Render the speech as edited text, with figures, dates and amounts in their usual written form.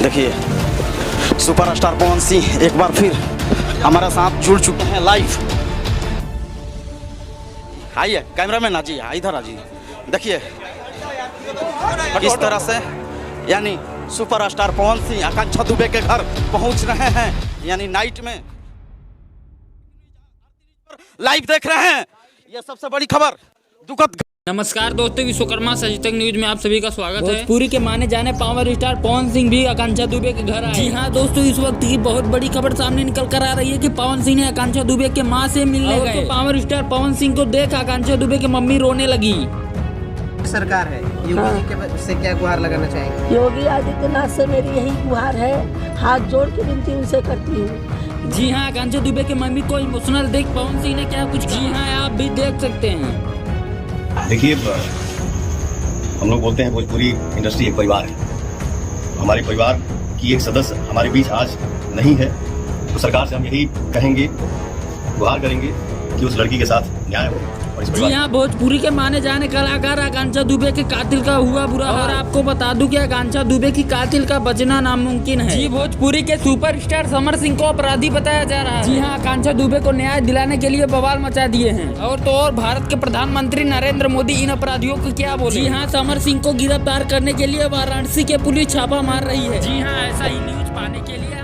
देखिए सुपरस्टार पवन सिंह एक बार फिर हमारे साथ जुड़ चुके हैं लाइव। आइए कैमरामैन आ जी, इधर आ जी। देखिए किस तरह से यानी सुपरस्टार पवन सिंह आकांक्षा दुबे के घर पहुंच रहे हैं, यानी नाइट में लाइव देख रहे हैं। ये सबसे बड़ी खबर दुखद। नमस्कार दोस्तों, विश्वकर्मा सचेतक न्यूज में आप सभी का स्वागत है। भोजपुरी के माने जाने पावर स्टार पवन सिंह भी आकांक्षा दुबे के घर आए। जी हाँ दोस्तों, इस वक्त की बहुत बड़ी खबर सामने निकल कर आ रही है कि पवन सिंह ने आकांक्षा दुबे के मां से मिलने गए। तो पावर स्टार पवन सिंह को देख आकांक्षा दुबे की मम्मी रोने लगी। सरकार है योगी जी के से क्या गुहार लगाना चाहेंगे? योगी आदित्यनाथ से मेरी यही गुहार है, हाथ जोड़ के विनती उनसे करती हूँ। जी हाँ, आकांक्षा दुबे की मम्मी को इमोशनल देख पवन सिंह ने क्या कुछ। जी हाँ, आप भी देख सकते हैं। देखिए, हम लोग बोलते हैं भोजपुरी इंडस्ट्री एक परिवार है। हमारे परिवार की एक सदस्य हमारे बीच आज नहीं है, तो सरकार से हम यही कहेंगे, गुहार करेंगे कि उस लड़की के साथ न्याय हो। जी हाँ, भोजपुरी के माने जाने कलाकार आकांक्षा दुबे के कातिल का हुआ बुरा हाल। और आपको बता दूं कि आकांक्षा दुबे की कातिल का बचना नामुमकिन है। जी, भोजपुरी के सुपरस्टार समर सिंह को अपराधी बताया जा रहा है। जी हाँ, आकांक्षा दुबे को न्याय दिलाने के लिए बवाल मचा दिए हैं। और तो और भारत के प्रधानमंत्री नरेंद्र मोदी इन अपराधियों को क्या बोले। जी हाँ, समर सिंह को गिरफ्तार करने के लिए वाराणसी के पुलिस छापा मार रही है। जी हाँ, ऐसा ही न्यूज पाने के लिए